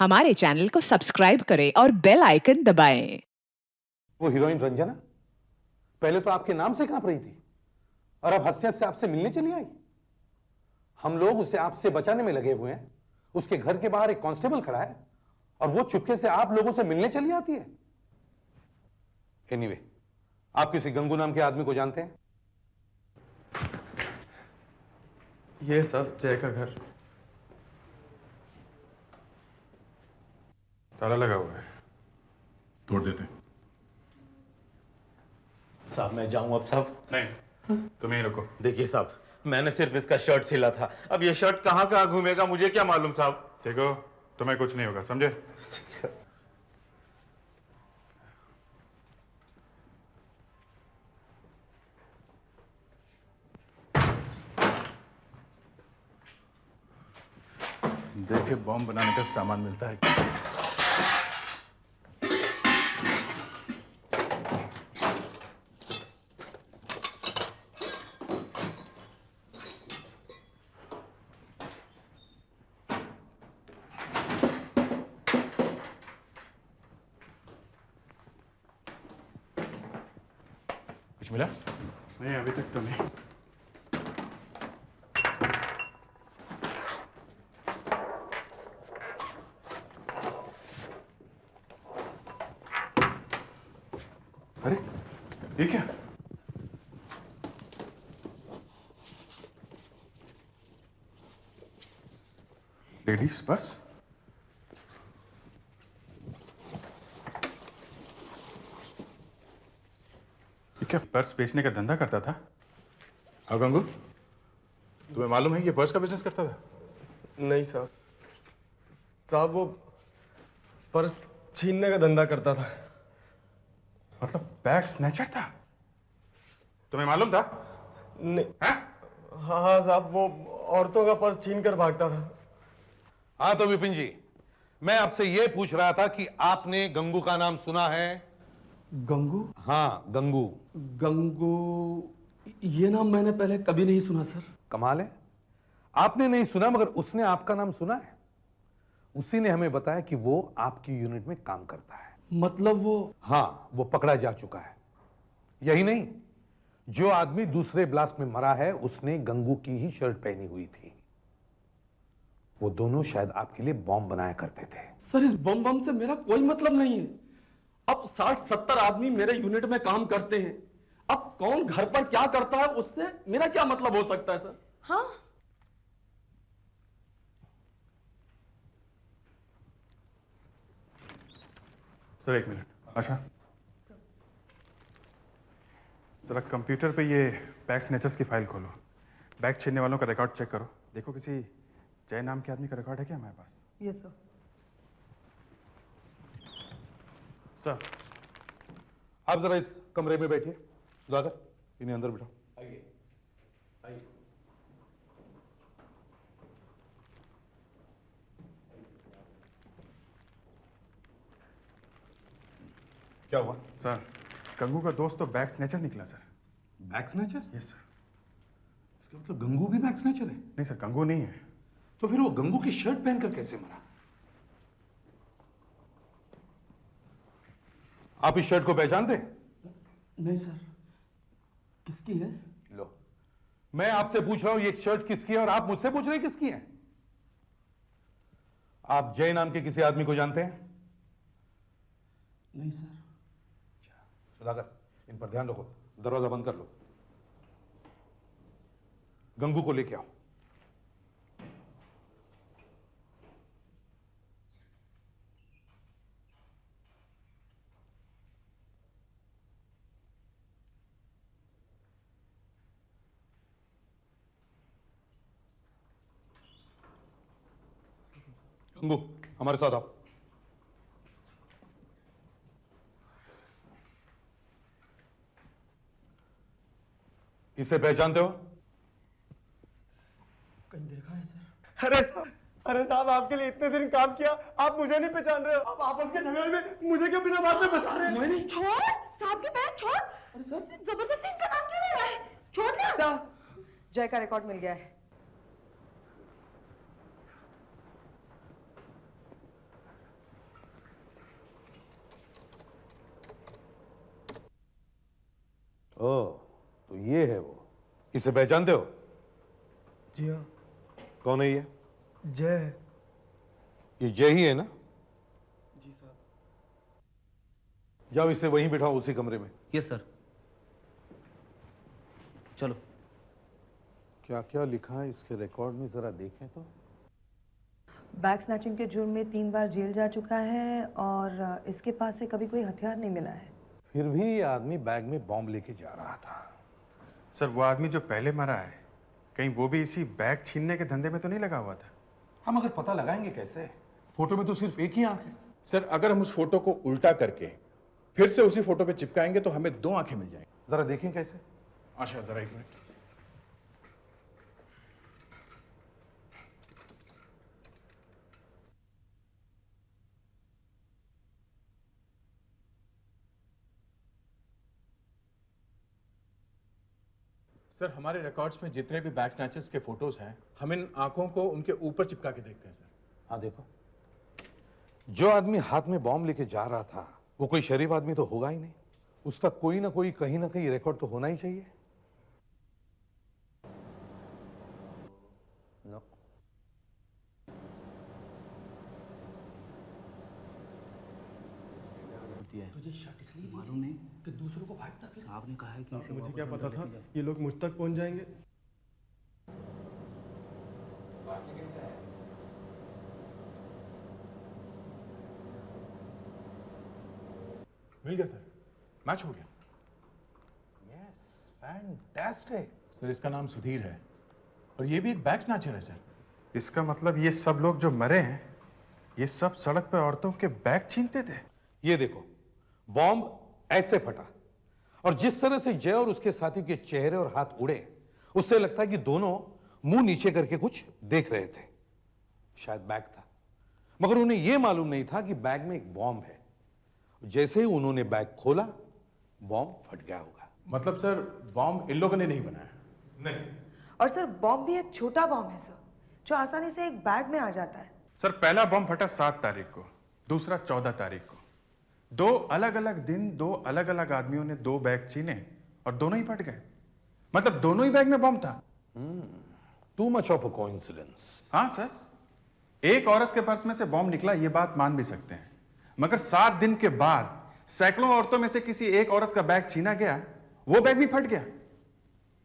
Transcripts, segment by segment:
हमारे चैनल को सब्सक्राइब करें और बेल आइकन दबाएं। वो हीरोइन रंजना पहले तो आपके नाम से कांप रही थी और अब हंसते हंसते आपसे मिलने चली आई। हम लोग उसे आपसे बचाने में लगे हुए हैं। उसके घर के बाहर एक कांस्टेबल खड़ा है और वो चुपके से आप लोगों से मिलने चली आती है। एनीवे, आप किसी गंगू नाम के आदमी को जानते हैं? ये सब जय का घर। ताला लगा हुआ है, तोड़ देते। साहब मैं जाऊं अब साहब? नहीं, तुम यहीं रुको। देखिए साहब, मैंने सिर्फ इसका शर्ट सिला था, अब ये शर्ट कहां कहां घूमेगा मुझे क्या मालूम साहब। देखो, तुम्हें कुछ नहीं होगा, समझे? देखिए बॉम्ब बनाने का सामान मिलता है। कुछ मिला? नहीं, अभी तक तो नहीं। अरे, ये क्या? Ladies purse? ये क्या पर्स बेचने का धंधा करता था? हाँ गंगू, तुम्हें मालूम है ये पर्स का बिजनेस करता था? नहीं साहब, साहब वो पर्स छीनने का धंधा करता था। मतलब बैग स्नैचर था? तुम्हें मालूम था? नहीं। हाँ? हाँ हाँ साहब, वो औरतों का पर्स छीन कर भागता था। हाँ तो विपिन जी, मैं आपसे यह पूछ रहा था कि आपने गंगू का नाम सुना है? गंगू? हाँ, गंगू। गंगू, ये नाम मैंने पहले कभी नहीं सुना सर। कमाल है, आपने नहीं सुना मगर उसने आपका नाम सुना है। उसी ने हमें बताया कि वो आपकी यूनिट में काम करता है। मतलब वो? हाँ, वो पकड़ा जा चुका है। यही नहीं, जो आदमी दूसरे ब्लास्ट में मरा है उसने गंगू की ही शर्ट पहनी हुई थी। वो दोनों शायद आपके लिए बॉम्ब बनाया करते थे। सर इस बम से मेरा कोई मतलब नहीं है। अब 60-70 आदमी मेरे यूनिट में काम करते हैं। अब कौन घर पर क्या करता है उससे मेरा क्या मतलब हो सकता है सर? हाँ, सर एक मिनट। अच्छा, जरा कंप्यूटर पे ये बैग स्नैचर्स की फाइल खोलो। बैग छीनने वालों का रिकॉर्ड चेक करो। देखो किसी जय नाम के आदमी का रिकॉर्ड है क्या हमारे पास? Yes sir. सर, आप जरा इस कमरे में बैठिए। सुधाकर, इन्हें अंदर बिठाओ। आइए आइए। क्या हुआ? सर, गंगू का दोस्त तो बैग स्नैचर निकला sir. Bag snatcher? Yes sir. इसका मतलब गंगू भी बैग स्नैचर है? नहीं सर, गंगू नहीं है। तो फिर वो गंगू की शर्ट पहनकर कैसे मरा? आप इस शर्ट को पहचानते हैं? नहीं सर, किसकी है? लो, मैं आपसे पूछ रहा हूं ये शर्ट किसकी है और आप मुझसे पूछ रहे हैं किसकी है? आप जय नाम के किसी आदमी को जानते हैं? नहीं सर। सुधाकर, इन पर ध्यान रखो। दरवाजा बंद कर लो। गंगू को लेके आओ। गंगू, हमारे साथ आओ। इसे पहचानते हो? कहीं देखा है सर? अरे साहब, आपके लिए इतने दिन काम किया, आप मुझे नहीं पहचान रहे हो? आप आपस के झगड़े में मुझे क्यों बिना बात में बता रहे हैं? नहीं। छोड़ साहब के पैर छोड़। अरे सर, जबरदस्ती इनका नाम क्यों ले रहा है? छोड़ ना। साहब, जय का रिकॉर्ड मिल गया है। इसे पहचानते हो? जी हाँ, कौन है ये? जय है। ये जय ही है ना? जी साहब। जाओ इसे वहीं बिठाओ, उसी कमरे में। Yes sir. चलो। क्या क्या लिखा है इसके रिकॉर्ड में, जरा देखें तो। बैग स्नैचिंग के जुर्म में 3 बार जेल जा चुका है और इसके पास से कभी कोई हथियार नहीं मिला है। फिर भी ये आदमी बैग में बॉम्ब लेके जा रहा था। सर वो आदमी जो पहले मरा है, कहीं वो भी इसी बैग छीनने के धंधे में तो नहीं लगा हुआ था? हम अगर पता लगाएंगे कैसे? फोटो में तो सिर्फ एक ही आंख है। सर अगर हम उस फोटो को उल्टा करके फिर से उसी फोटो पे चिपकाएंगे तो हमें 2 आंखें मिल जाएंगी। जरा देखें कैसे। अच्छा जरा 1 मिनट। सर हमारे रिकॉर्ड्स में जितने भी बैग स्नैचर्स के फोटोज हैं, हम इन आंखों को उनके ऊपर चिपका के देखते हैं सर। हाँ देखो, जो आदमी हाथ में बॉम्ब लेके जा रहा था वो कोई शरीफ आदमी तो होगा ही नहीं। उसका कोई ना कोई कहीं ना कहीं रिकॉर्ड तो होना ही चाहिए। नो। तुझे शर्ट इसलिए मालूम नहीं कि दूसरों को फाड़ता फिर। साहब ने कहा है कि इसे मुझे क्या पता था ये लोग मुझ तक पहुंच जाएंगे। मिल गया सर, मैच हो गया। Yes, fantastic. सर इसका नाम सुधीर है और ये भी एक बैग स्नैचर है सर। इसका मतलब ये सब लोग जो मरे हैं, ये सब सड़क पे औरतों के बैग छीनते थे? ये देखो, बॉम्ब ऐसे फटा और जिस तरह से जय और उसके साथी के चेहरे और हाथ उड़े, उससे लगता है कि दोनों मुंह नीचे करके कुछ देख रहे थे। शायद बैग था, मगर उन्हें यह मालूम नहीं था कि बैग में एक बॉम्ब है। जैसे ही उन्होंने बैग खोला, बॉम्ब फट गया होगा। मतलब सर बॉम्ब इन लोगों ने नहीं बनाया? नहीं। और सर बॉम्ब भी एक छोटा बॉम्ब है सर, जो आसानी से एक बैग में आ जाता है। सर पहला बम फटा 7 तारीख को, दूसरा 14 तारीख को। 2 अलग अलग दिन 2 अलग अलग आदमियों ने 2 बैग छीने और दोनों ही फट गए। मतलब दोनों ही बैग में बम था। Too much of a coincidence. हाँ सर, एक औरत के पर्स में से बॉम्ब निकला, ये बात मान भी सकते हैं, मगर 7 दिन के बाद सैकड़ों औरतों में से किसी एक औरत का बैग छीना गया, वो बैग भी फट गया।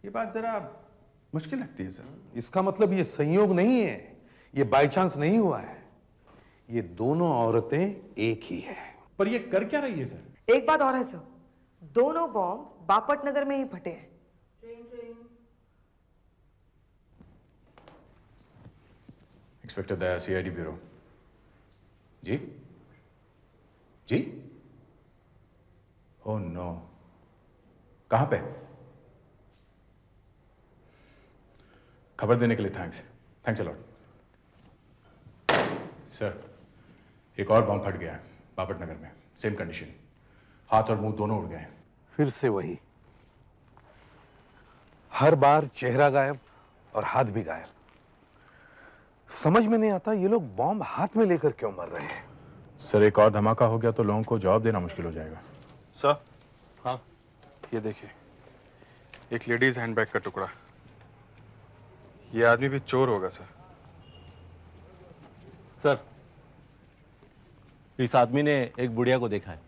ये बात जरा मुश्किल लगती है सर। इसका मतलब ये संयोग नहीं है, ये बाय चांस नहीं हुआ है। ये दोनों औरतें एक ही है। पर ये कर क्या रही है सर? एक बात और है सर, दोनों बॉम्ब बापट नगर में ही फटे हैं। इंस्पेक्टर दया, सीआईडी ब्यूरो। जी जी। ओह नो, कहां पे? खबर देने के लिए थैंक्स अ लॉट। सर एक और बॉम्ब फट गया है बापट नगर में, सेम कंडीशन, हाथ और मुंह दोनों उड़ गए हैं। फिर से वही, हर बार चेहरा गायब और हाथ भी गायब। समझ में नहीं आता ये लोग बॉम्ब हाथ में लेकर क्यों मर रहे हैं। सर एक और धमाका हो गया तो लोगों को जवाब देना मुश्किल हो जाएगा। सर हाँ, ये देखिए, एक लेडीज हैंडबैग का टुकड़ा। ये आदमी भी चोर होगा सर। सर इस आदमी ने एक बुढ़िया को देखा है।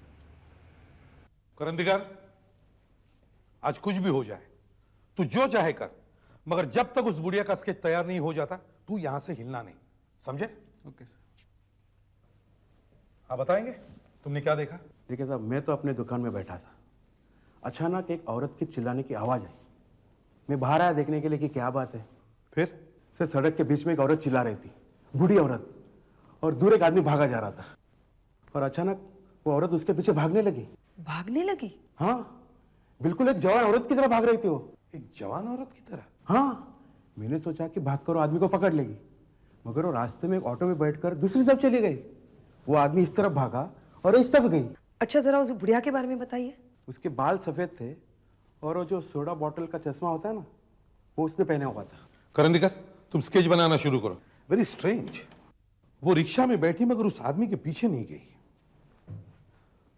करंदीगर, आज कुछ भी हो जाए, तू जो चाहे कर, मगर जब तक उस बुढ़िया का स्केच तैयार नहीं हो जाता, तू यहां से हिलना नहीं, समझे? Okay sir. हाँ बताएंगे, तुमने क्या देखा? देखिए साहब, मैं तो अपने दुकान में बैठा था, अचानक एक औरत की चिल्लाने की आवाज आई। मैं बाहर आया देखने के लिए कि क्या बात है। फिर? सर सड़क के बीच में एक औरत चिल्ला रही थी, बूढ़ी औरत, और दूर एक आदमी भागा जा रहा था और अचानक वो औरत उसके पीछे भागने लगी। भागने लगी? हाँ, बिल्कुल एक जवान औरत की तरह भाग रही थी वो। एक जवान औरत की तरह? हाँ, मैंने सोचा कि भागकर वो आदमी को पकड़ लेगी, मगर वो रास्ते में एक ऑटो में बैठकर दूसरी तरफ चली गई। वो आदमी इस तरफ भागा और इस तरफ गई। अच्छा जरा उस बुढ़िया के बारे में बताइए। उसके बाल सफेद थे और वो जो सोडा बॉटल का चश्मा होता है ना, वो उसने पहना हुआ था। करंदीकर, तुम स्केच बनाना शुरू करो। वेरी स्ट्रेंज, वो रिक्शा में बैठी मगर उस आदमी के पीछे नहीं गई।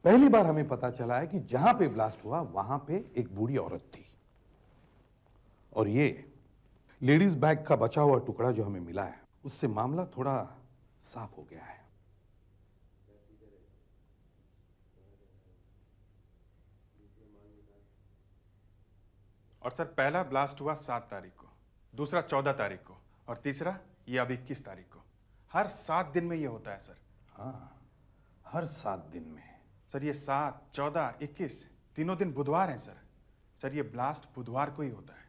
पहली बार हमें पता चला है कि जहां पे ब्लास्ट हुआ वहां पे एक बूढ़ी औरत थी। और ये लेडीज बैग का बचा हुआ टुकड़ा जो हमें मिला है, उससे मामला थोड़ा साफ हो गया है। और सर पहला ब्लास्ट हुआ 7 तारीख को, दूसरा 14 तारीख को, और तीसरा ये अब 21 तारीख को। हर 7 दिन में ये होता है सर। हाँ, हर 7 दिन में। सर ये 7, 14, 21 तीनों दिन बुधवार हैं सर। सर ये ब्लास्ट बुधवार को ही होता है,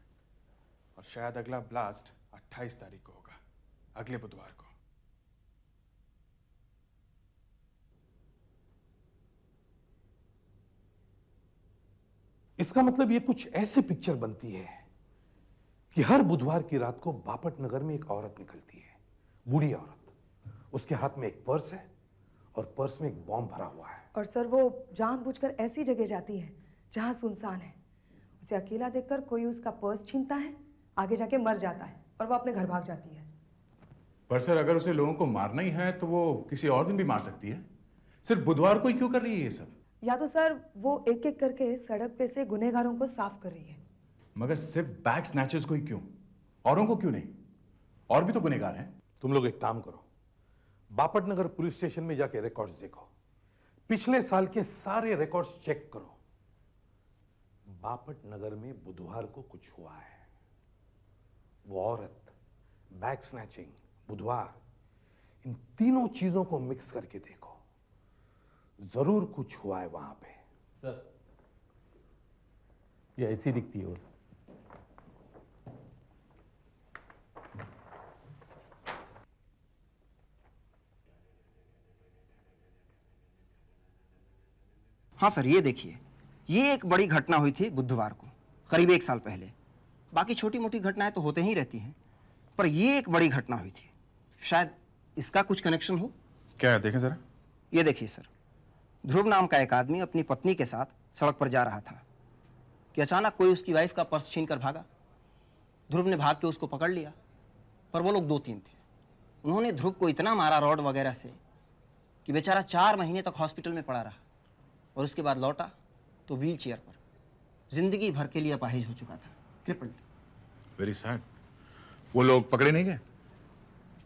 और शायद अगला ब्लास्ट 28 तारीख को होगा, अगले बुधवार को। इसका मतलब ये कुछ ऐसे पिक्चर बनती है कि हर बुधवार की रात को बापट नगर में एक औरत निकलती है, बूढ़ी औरत। उसके हाथ में एक पर्स है और पर्स में एक बॉम्ब भरा हुआ है। और सर वो जानबूझकर ऐसी जगह जाती है जहां सुनसान है। उसे अकेला देखकर कोई उसका पर्स छीनता है, आगे जाके मर जाता है और वो अपने घर भाग जाती है। पर सर अगर उसे लोगों को मारना ही है तो वो किसी और दिन भी मार सकती है। सिर्फ बुधवार को ही क्यों कर रही है ये सब? या तो सर वो एक एक करके सड़क पे से गुनहगारों को साफ कर रही है। मगर सिर्फ बैग स्नैचर्स को ही क्यों, औरों को क्यों नहीं? और भी तो गुनहगार हैं। तुम लोग एक काम करो, बापट नगर पुलिस स्टेशन में जाके रिकॉर्ड्स देखो, पिछले साल के सारे रिकॉर्ड्स चेक करो। बापट नगर में बुधवार को कुछ हुआ है। वो औरत, बैग स्नैचिंग, बुधवार, इन तीनों चीजों को मिक्स करके देखो, जरूर कुछ हुआ है वहां पे। सर ये ऐसी दिखती है। हाँ सर, ये देखिए, ये एक बड़ी घटना हुई थी बुधवार को, करीब 1 साल पहले। बाकी छोटी मोटी घटनाएं तो होते ही रहती हैं, पर ये एक बड़ी घटना हुई थी। शायद इसका कुछ कनेक्शन हो। क्या है, देखें जरा। ये देखिए सर, ध्रुव नाम का एक आदमी अपनी पत्नी के साथ सड़क पर जा रहा था कि अचानक कोई उसकी वाइफ का पर्स छीन कर भागा। ध्रुव ने भाग के उसको पकड़ लिया, पर वो लोग 2-3 थे। उन्होंने ध्रुव को इतना मारा रॉड वगैरह से कि बेचारा 4 महीने तक हॉस्पिटल में पड़ा रहा, और उसके बाद लौटा तो व्हील चेयर पर, जिंदगी भर के लिए अपाहिज हो चुका था, क्रिपल्ड। Very sad. वो लोग पकड़े नहीं गए?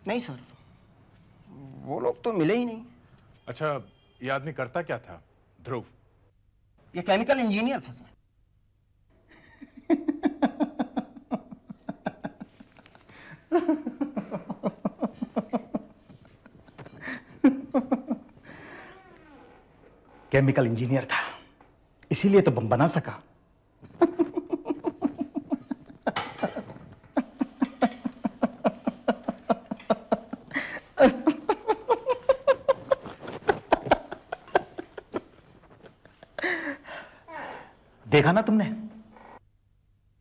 नहीं सर, वो लोग तो मिले ही नहीं। अच्छा, ये आदमी करता क्या था, ध्रुव? ये केमिकल इंजीनियर था सर। केमिकल इंजीनियर था, इसीलिए तो बम बना सका। देखा ना तुमने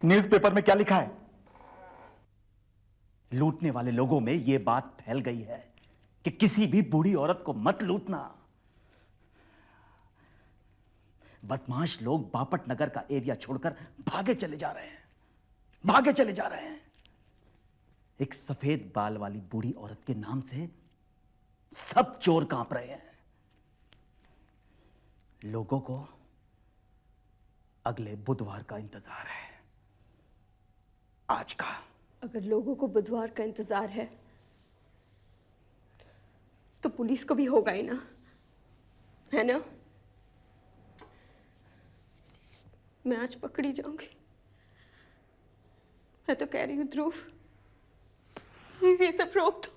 न्यूज़पेपर में क्या लिखा है? लूटने वाले लोगों में यह बात फैल गई है कि किसी भी बूढ़ी औरत को मत लूटना। बदमाश लोग बापट नगर का एरिया छोड़कर भागे चले जा रहे हैं। एक सफेद बाल वाली बूढ़ी औरत के नाम से सब चोर कांप रहे हैं। लोगों को अगले बुधवार का इंतजार है, आज का। अगर लोगों को बुधवार का इंतजार है तो पुलिस को भी होगा ही ना, है ना? मैं आज पकड़ी जाऊंगी। मैं तो कह रही हूँ ध्रुव, प्लीज ये सब रोक दो,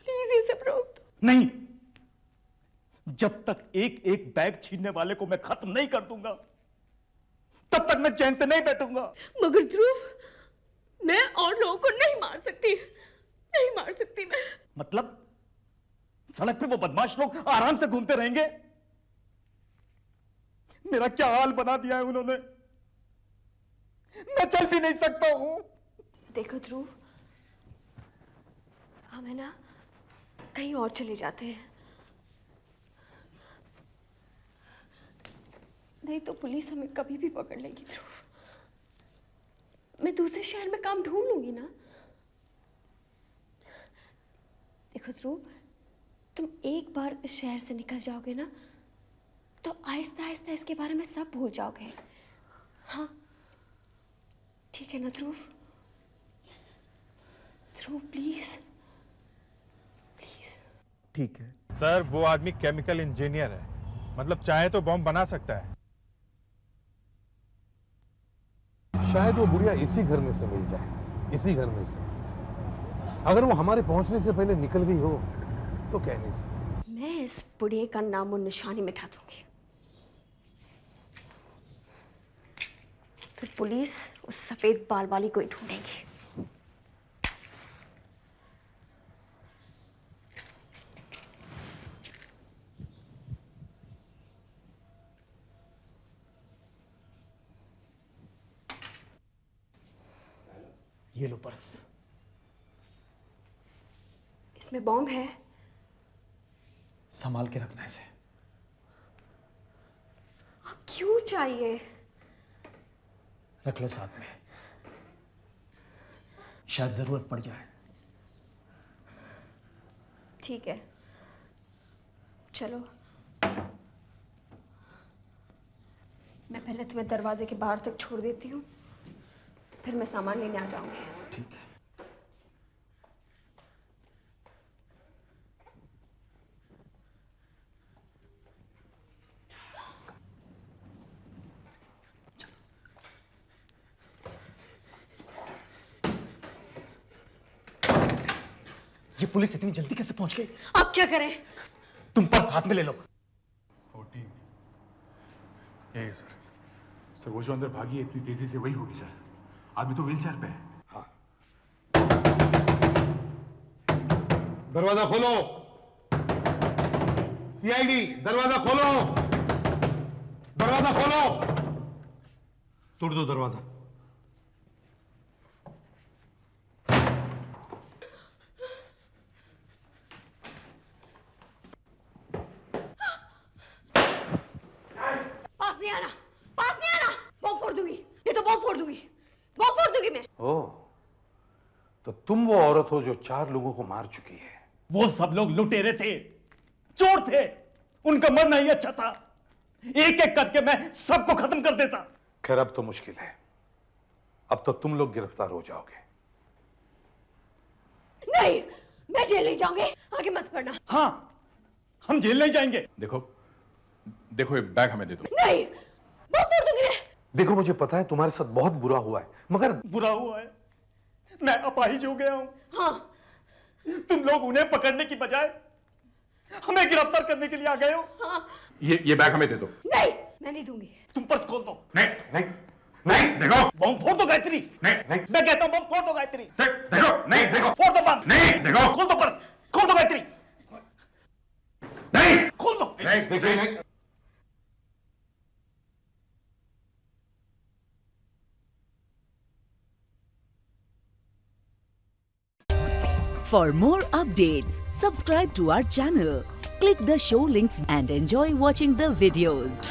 प्लीज ये सब रोक दो। नहीं, जब तक एक एक बैग छीनने वाले को मैं खत्म नहीं कर दूंगा, तब तक मैं चैन से नहीं बैठूंगा। मगर ध्रुव, मैं और लोगों को नहीं मार सकती मैं। मतलब सड़क पे वो बदमाश लोग आराम से घूमते रहेंगे? मेरा क्या हाल बना दिया है उन्होंने, मैं चल भी नहीं सकता हूं। देखो ध्रुव, हम है ना कहीं और चले जाते हैं, नहीं तो पुलिस हमें कभी भी पकड़ लेगी। ध्रुव, मैं दूसरे शहर में काम ढूंढ लूंगी ना। देखो ध्रुव, तुम एक बार इस शहर से निकल जाओगे ना तो आहिस्ता आहिस्ता इसके बारे में सब भूल जाओगे। हाँ ठीक है ना ध्रुव? ध्रुव प्लीज प्लीज। ठीक है सर, वो आदमी केमिकल इंजीनियर है, मतलब चाहे तो बॉम्ब बना सकता है। शायद वो बुढ़िया इसी घर में से मिल जाए, इसी घर में से। अगर वो हमारे पहुंचने से पहले निकल गई हो तो कह नहीं सकते। मैं इस बुढ़िया का नाम और निशानी मिटा दूंगी। फिर पुलिस उस सफेद बाल वाली को ही ढूंढेगी। ये लो पर्स। इसमें बॉम्ब है। संभाल के रखना इसे। अब क्यों चाहिए? रख लो साथ में, शायद जरूरत पड़ जाए। ठीक है, चलो। मैं पहले तुम्हें दरवाजे के बाहर तक छोड़ देती हूँ, फिर मैं सामान लेने आ जाऊंगी। ठीक है। ये पुलिस इतनी जल्दी कैसे पहुंच गई? अब क्या करें? तुम पर्स हाथ में ले लो। 14 यही है सर। सर वो जो अंदर भागी है इतनी तेजी से वही होगी सर। आदमी तो व्हील चेयर पे है। हाँ, दरवाजा खोलो। सीआईडी, दरवाजा खोलो, दरवाजा खोलो। तोड़ दो दरवाजा। पास नहीं आना, पास नहीं आना। बॉम्ब फोड़ दूंगी, ये तो बॉम्ब फोड़ दूंगी, बॉम्ब फोड़ दूंगी मैं। ओह, तो तुम वो औरत हो जो 4 लोगों को मार चुकी है। वो सब लोग लुटेरे थे, चोर थे, उनका मरना ही अच्छा था। एक एक करके मैं सबको खत्म कर देता। खैर अब तो मुश्किल है, अब तो तुम लोग गिरफ्तार हो जाओगे। नहीं, मैं जेल नहीं जाऊंगी, आगे मत पढ़ना। हाँ, हम जेल नहीं जाएंगे। देखो ये बैग हमें दे दो। नहीं, बॉम्ब फोड़ दूंगी मैं। देखो मुझे पता है तुम्हारे साथ बहुत बुरा हुआ है, मगर बुरा हुआ है, मैं अपाहिज हो गया हूं। हाँ, तुम लोग उन्हें पकड़ने की बजाय हमें गिरफ्तार करने के लिए आ गए हो। हाँ। ये बैग हमें दे दो। नहीं, मैं नहीं दूंगी। तुम पर्स खोल दो। नहीं नहीं नहीं, देखो। बम फोड़ दो गायत्री। नहीं नहीं, मैं कहता हूं बम फोड़ दो गायत्री। देखो नहीं, देखो। फोड़ दो बम। नहीं, देखो। खोल दो पर्स, खोल दो गायत्री। नहीं, खोल दो। नहीं, देखिए नहीं। For more updates, subscribe to our channel, click the show links and enjoy watching the videos.